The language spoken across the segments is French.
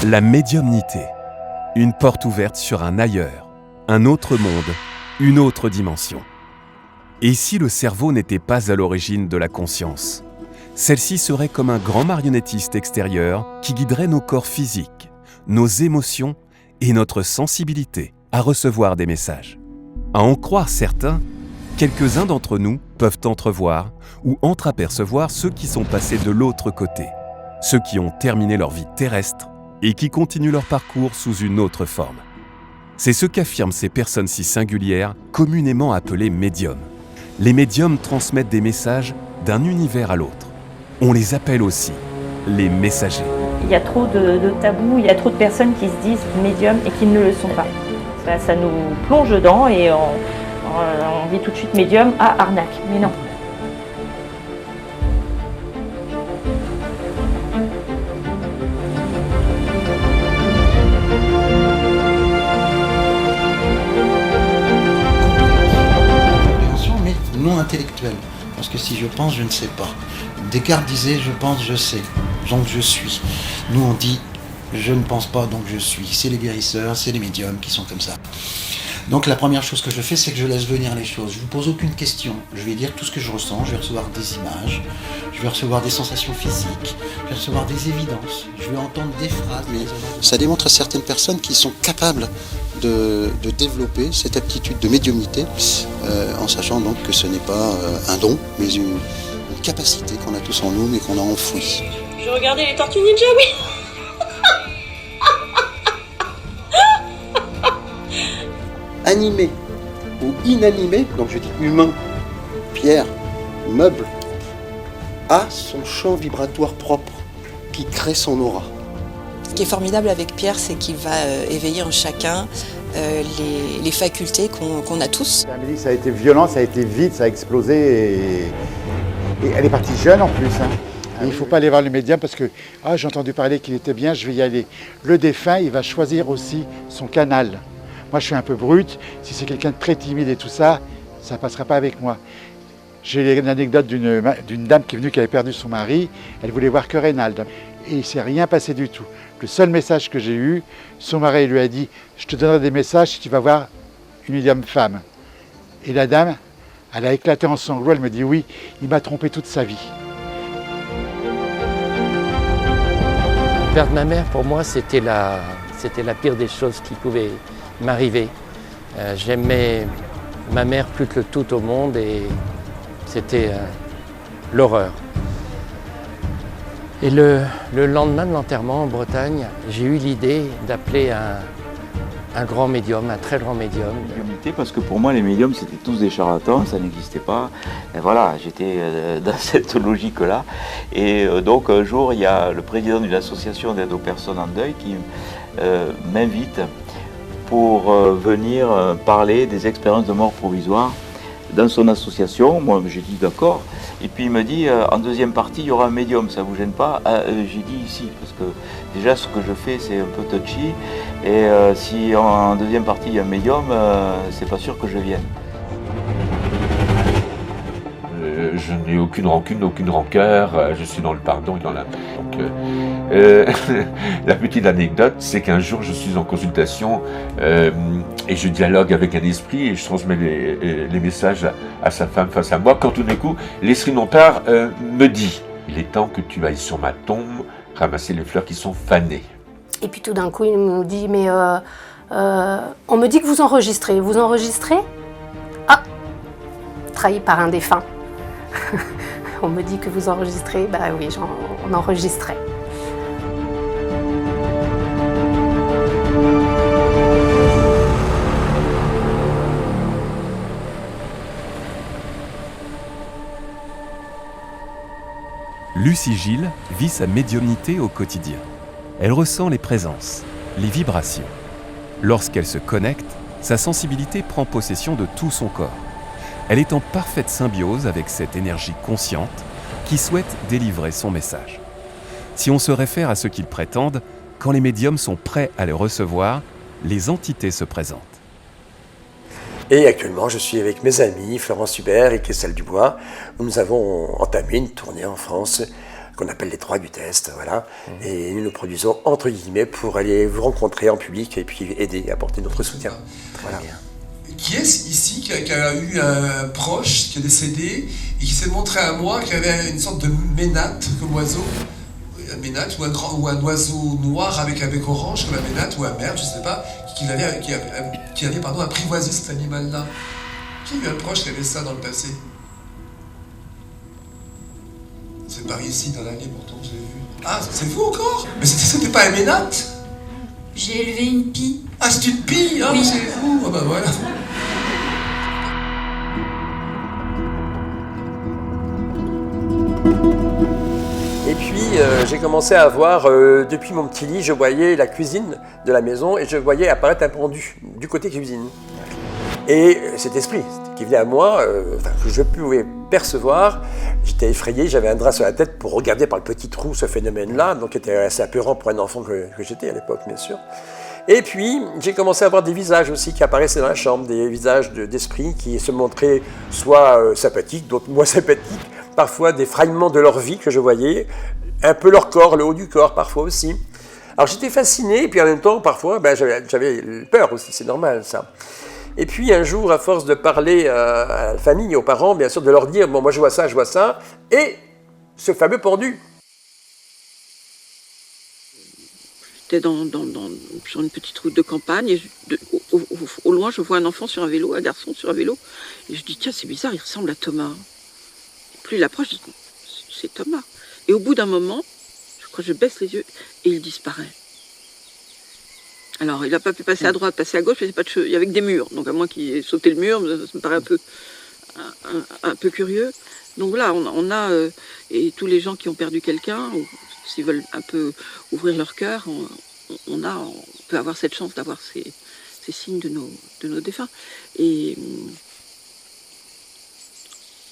La médiumnité, une porte ouverte sur un ailleurs, un autre monde, une autre dimension. Et si le cerveau n'était pas à l'origine de la conscience? Celle-ci serait comme un grand marionnettiste extérieur qui guiderait nos corps physiques, nos émotions et notre sensibilité à recevoir des messages. À en croire certains, quelques-uns d'entre nous peuvent entrevoir ou entreapercevoir ceux qui sont passés de l'autre côté, ceux qui ont terminé leur vie terrestre et qui continuent leur parcours sous une autre forme. C'est ce qu'affirment ces personnes si singulières, communément appelées médiums. Les médiums transmettent des messages d'un univers à l'autre. On les appelle aussi les messagers. Il y a trop de tabous, il y a trop de personnes qui se disent médiums et qui ne le sont pas. Ça nous plonge dedans et on dit tout de suite médium, arnaque. Mais non. Mais non intellectuelle. Parce que si je pense, je ne sais pas. Descartes disait je pense, je sais, donc je suis. Nous on dit je ne pense pas, donc je suis. C'est les guérisseurs, c'est les médiums qui sont comme ça. Donc la première chose que je fais, c'est que je laisse venir les choses. Je ne vous pose aucune question. Je vais dire tout ce que je ressens, je vais recevoir des images, je vais recevoir des sensations physiques, je vais recevoir des évidences, je vais entendre des phrases. Ça démontre à certaines personnes qui sont capables de développer cette aptitude de médiumnité, en sachant donc que ce n'est pas un don, mais une capacité qu'on a tous en nous, mais qu'on a enfouie. Je regardais les Tortues Ninja, oui. Animé ou inanimé, donc je dis humain, pierre, meuble, a son champ vibratoire propre qui crée son aura. Ce qui est formidable avec Pierre, c'est qu'il va éveiller en chacun les facultés qu'on a tous. Amélie, ça a été violent, ça a été vite, ça a explosé et elle est partie jeune en plus. Il ne faut pas aller voir le médium parce que j'ai entendu parler qu'il était bien, je vais y aller. Le défunt, il va choisir aussi son canal. Moi, je suis un peu brute. Si c'est quelqu'un de très timide et tout ça, ça ne passera pas avec moi. J'ai une anecdote d'une dame qui est venue, qui avait perdu son mari. Elle voulait voir que Reynald. Et il ne s'est rien passé du tout. Le seul message que j'ai eu, son mari lui a dit « Je te donnerai des messages si tu vas voir une médium femme ». Et la dame, elle a éclaté en sanglots. Elle me dit « Oui, il m'a trompé toute sa vie ». Perdre ma mère, pour moi, c'était la pire des choses qui pouvaient m'arriver. J'aimais ma mère plus que tout au monde et c'était l'horreur. Et le lendemain de l'enterrement en Bretagne, j'ai eu l'idée d'appeler un grand médium, un très grand médium. Parce que pour moi, les médiums, c'était tous des charlatans, ça n'existait pas. Et voilà, j'étais dans cette logique-là. Et donc, un jour, il y a le président d'une association d'aide aux personnes en deuil qui m'invite pour venir parler des expériences de mort provisoire dans son association. Moi, j'ai dit d'accord. Et puis il me dit, en deuxième partie, il y aura un médium, ça ne vous gêne pas? J'ai dit ici, parce que déjà ce que je fais, c'est un peu touchy. Et si en deuxième partie, il y a un médium, c'est pas sûr que je vienne. Je n'ai aucune rancune, aucune rancœur, je suis dans le pardon et dans la paix. Donc, la petite anecdote, c'est qu'un jour, je suis en consultation et je dialogue avec un esprit et je transmets les messages à sa femme face à moi, quand tout d'un coup, l'esprit de mon père me dit « Il est temps que tu ailles sur ma tombe ramasser les fleurs qui sont fanées. » Et puis tout d'un coup, il me dit « Mais on me dit que vous enregistrez. Vous enregistrez ?»« Ah, trahi par un défunt. » On me dit que vous enregistrez, bah oui, on enregistrait. Lucie Gilles vit sa médiumnité au quotidien. Elle ressent les présences, les vibrations. Lorsqu'elle se connecte, sa sensibilité prend possession de tout son corps. Elle est en parfaite symbiose avec cette énergie consciente qui souhaite délivrer son message. Si on se réfère à ce qu'ils prétendent, quand les médiums sont prêts à le recevoir, les entités se présentent. Et actuellement, je suis avec mes amis Florence Hubert et Kessel Dubois, où nous avons entamé une tournée en France qu'on appelle les 3 du test, voilà. Et nous produisons entre guillemets pour aller vous rencontrer en public et puis aider, apporter notre soutien. Voilà. Qui est-ce ici qui a eu un proche qui est décédé et qui s'est montré à moi qui avait une sorte de ménate comme oiseau, un ménate ou un oiseau noir avec un bec orange comme un ménate ou un merle, je ne sais pas, qui avait apprivoisé cet animal-là. Qui a eu un proche qui avait ça dans le passé? C'est par ici dans l'allée pourtant que je l'ai vu. Ah, c'est vous encore? Mais c'était pas un ménate? J'ai élevé une pie. Ah, c'est une pie? Ah, oui. C'est vous? Ah bah voilà. Et puis j'ai commencé à voir, depuis mon petit lit, je voyais la cuisine de la maison et je voyais apparaître un pendu du côté cuisine. Et cet esprit qui venait à moi, que je pouvais percevoir, j'étais effrayé, j'avais un drap sur la tête pour regarder par le petit trou ce phénomène-là, donc c'était assez apeurant pour un enfant que j'étais à l'époque, bien sûr. Et puis, j'ai commencé à voir des visages aussi qui apparaissaient dans la chambre, des visages d'esprits qui se montraient soit sympathiques, d'autres moins sympathiques, parfois des fragments de leur vie que je voyais, un peu leur corps, le haut du corps parfois aussi. Alors j'étais fasciné, et puis en même temps, parfois, j'avais peur aussi, c'est normal ça. Et puis un jour, à force de parler à la famille, aux parents, bien sûr, de leur dire « bon, moi je vois ça, et ce fameux pendu. J'étais sur une petite route de campagne, et au loin, je vois un enfant sur un vélo, un garçon sur un vélo, et je dis « tiens, c'est bizarre, il ressemble à Thomas ». Plus il approche, je dis « c'est Thomas ». Et au bout d'un moment, je crois que je baisse les yeux, et il disparaît. Alors, il n'a pas pu passer à droite, passer à gauche, mais il y avait que des murs. Donc, à moins qu'il ait sauté le mur, ça me paraît un peu curieux. Donc voilà, on a, et tous les gens qui ont perdu quelqu'un, ou s'ils veulent un peu ouvrir leur cœur, on peut avoir cette chance d'avoir ces signes de nos défunts. Et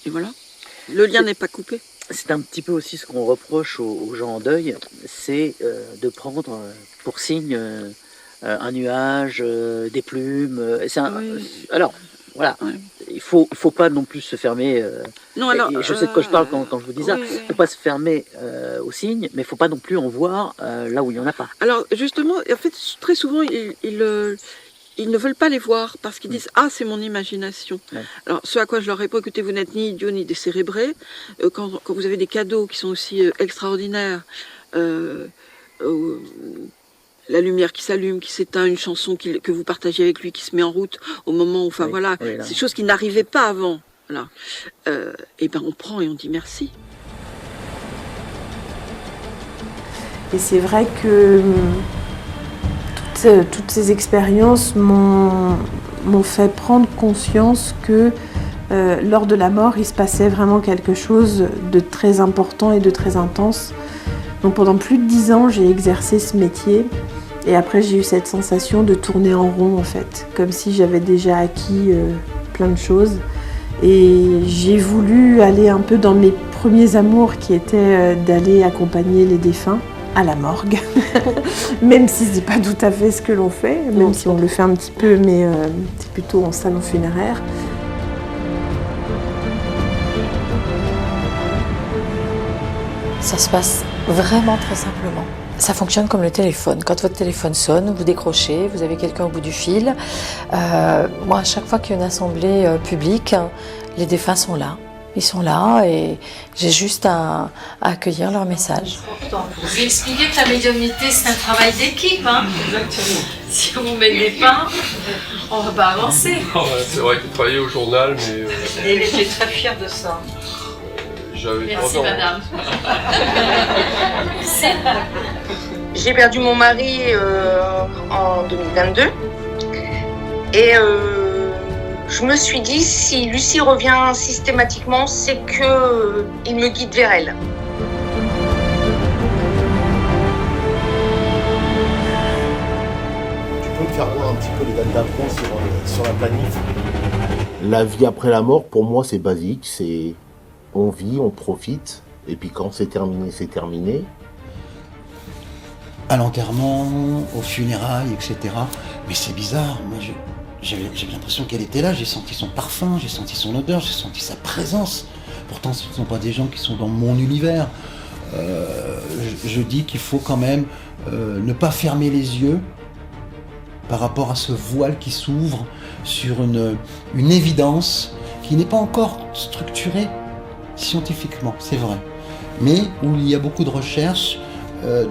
voilà, le lien n'est pas coupé. C'est un petit peu aussi ce qu'on reproche aux gens en deuil, c'est de prendre pour signe un nuage, des plumes. Alors, voilà, il faut pas non plus se fermer. Non, alors, je sais de quoi je parle quand je vous dis ça. Il ne faut pas se fermer aux signes, mais il ne faut pas non plus en voir là où il n'y en a pas. Alors, justement, en fait, très souvent, ils ne veulent pas les voir parce qu'ils disent « Ah, c'est mon imagination ouais. ». Alors, ce à quoi je leur réponds, écoutez, vous n'êtes ni idiot ni décérébré. Quand vous avez des cadeaux qui sont aussi extraordinaires, la lumière qui s'allume, qui s'éteint, une chanson que vous partagez avec lui, qui se met en route au moment où, enfin oui, voilà, oui, c'est des choses qui n'arrivaient pas avant. Voilà. Et ben on prend et on dit merci. Et c'est vrai que toutes ces expériences m'ont fait prendre conscience que lors de la mort, il se passait vraiment quelque chose de très important et de très intense. Donc pendant plus de 10 ans, j'ai exercé ce métier et après j'ai eu cette sensation de tourner en rond en fait, comme si j'avais déjà acquis plein de choses. Et j'ai voulu aller un peu dans mes premiers amours qui étaient d'aller accompagner les défunts à la morgue, même si c'est pas tout à fait ce que l'on fait, même si on le fait un petit peu, mais c'est plutôt en salon funéraire. Ça se passe vraiment très simplement. Ça fonctionne comme le téléphone. Quand votre téléphone sonne, vous décrochez, vous avez quelqu'un au bout du fil. Moi, à chaque fois qu'il y a une assemblée publique, les défunts sont là. Ils sont là et j'ai juste à accueillir leur message. Vous expliquez que la médiumnité, c'est un travail d'équipe. Hein. Exactement. Si on ne m'aidez pas, on ne va pas avancer. C'est vrai que vous travaillez au journal, mais... Et j'étais très fière de ça. Merci madame. J'ai perdu mon mari en 2022 et je me suis dit si Lucie revient systématiquement, c'est qu'il me guide vers elle. Tu peux me faire voir un petit peu les dates d'apprend sur la planète? La vie après la mort, pour moi, c'est basique, c'est... On vit, on profite, et puis quand c'est terminé, c'est terminé. À l'enterrement, aux funérailles, etc. Mais c'est bizarre, moi j'avais l'impression qu'elle était là, j'ai senti son parfum, j'ai senti son odeur, j'ai senti sa présence. Pourtant ce ne sont pas des gens qui sont dans mon univers. je dis qu'il faut quand même ne pas fermer les yeux par rapport à ce voile qui s'ouvre sur une évidence qui n'est pas encore structurée scientifiquement, c'est vrai, mais où il y a beaucoup de recherches.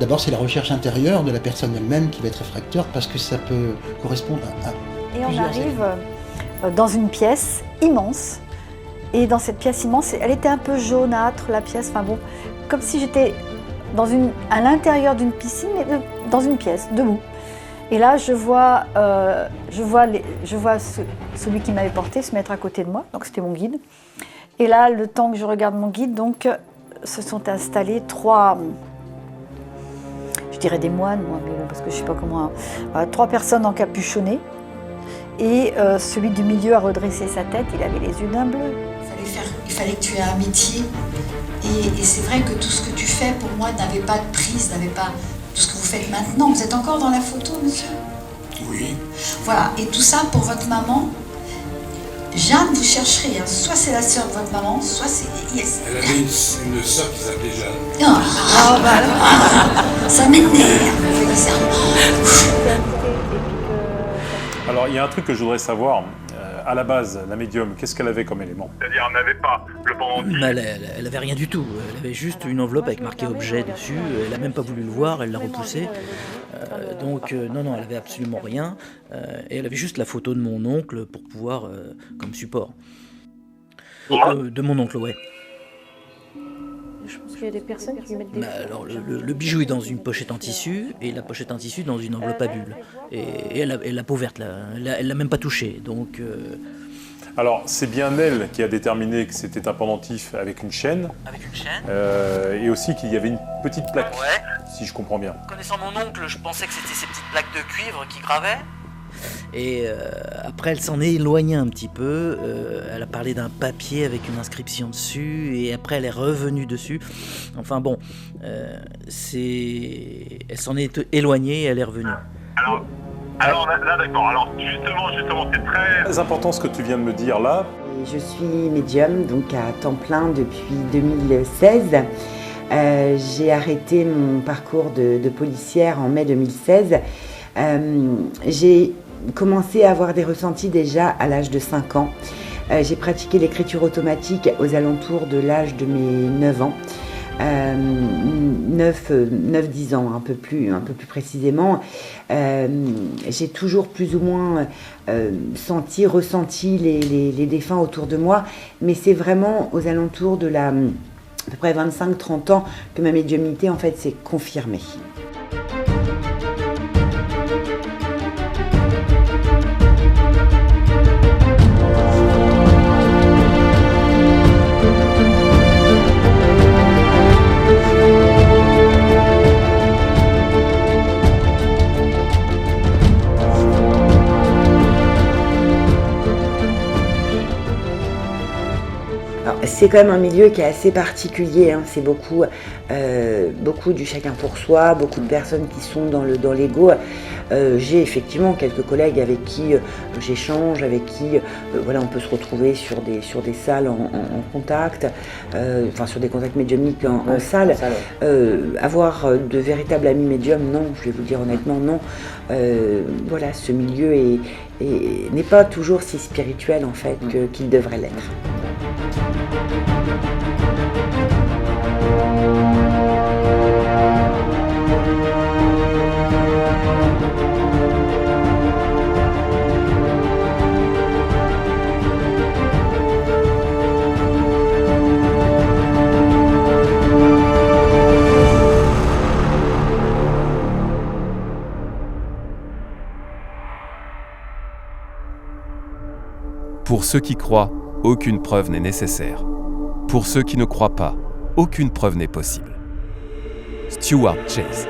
D'abord, c'est la recherche intérieure de la personne elle-même qui va être réfractaire parce que ça peut correspondre à Et on arrive dans une pièce immense. Et dans cette pièce immense, elle était un peu jaunâtre, la pièce, enfin bon, comme si j'étais à l'intérieur d'une piscine, mais dans une pièce, debout. Et là, je vois celui qui m'avait porté se mettre à côté de moi, donc c'était mon guide. Et là, le temps que je regarde mon guide, donc, se sont installés trois, je dirais des moines, moi, mais bon, parce que je ne sais pas comment, trois personnes encapuchonnées. Et celui du milieu a redressé sa tête, il avait les yeux d'un bleu. Il fallait que tu aies un métier. Et c'est vrai que tout ce que tu fais, pour moi, n'avait pas de prise, n'avait pas tout ce que vous faites maintenant. Vous êtes encore dans la photo, monsieur? Oui. Voilà, et tout ça pour votre maman. Jeanne, vous chercherez, hein. Soit c'est la sœur de votre maman, soit c'est... Yes. Elle avait une sœur qui s'appelait Jeanne. Non, ça m'énerve. Alors, il y a un truc que je voudrais savoir. À la base, la médium, qu'est-ce qu'elle avait comme élément? C'est-à-dire, elle n'avait pas le pendentif. Elle avait rien du tout. Elle avait juste une enveloppe avec marqué objet dessus. Elle n'a même pas voulu le voir, elle l'a repoussé. Non, elle avait absolument rien. Et elle avait juste la photo de mon oncle pour pouvoir, comme support. De mon oncle, ouais. Je pense qu'il y a des personnes qui mettent des... Alors, le bijou est dans une pochette en tissu, et la pochette en tissu dans une enveloppe à bulles. Et elle l'a pas ouverte, là. Elle l'a même pas touchée, donc... Alors, c'est bien elle qui a déterminé que c'était un pendentif avec une chaîne. Avec une chaîne. Et aussi qu'il y avait une petite plaque, si je comprends bien. Connaissant mon oncle, je pensais que c'était ces petites plaques de cuivre qui gravaient. Et après, elle s'en est éloignée un petit peu. Elle a parlé d'un papier avec une inscription dessus. Et après, elle est revenue dessus. Enfin bon, elle s'en est éloignée et elle est revenue. Alors là, d'accord. Alors justement, c'est très important ce que tu viens de me dire là. Je suis médium, donc à temps plein depuis 2016. J'ai arrêté mon parcours de policière en mai 2016. J'ai commencé à avoir des ressentis déjà à l'âge de 5 ans. J'ai pratiqué l'écriture automatique aux alentours de l'âge de mes 9 ans. 9-10 ans, un peu plus précisément. J'ai toujours plus ou moins ressenti les défunts autour de moi, mais c'est vraiment aux alentours de à peu près 25-30 ans que ma médiumnité en fait s'est confirmée. C'est quand même un milieu qui est assez particulier, hein. C'est beaucoup du chacun pour soi, beaucoup de personnes qui sont dans l'ego. J'ai effectivement quelques collègues avec qui j'échange, avec qui on peut se retrouver sur des salles en contact, sur des contacts médiumniques en salle. Avoir de véritables amis médiums, non, je vais vous dire honnêtement, non. Ce milieu n'est pas toujours si spirituel en fait qu'il devrait l'être. Pour ceux qui croient, aucune preuve n'est nécessaire. Pour ceux qui ne croient pas, aucune preuve n'est possible. Stuart Chase.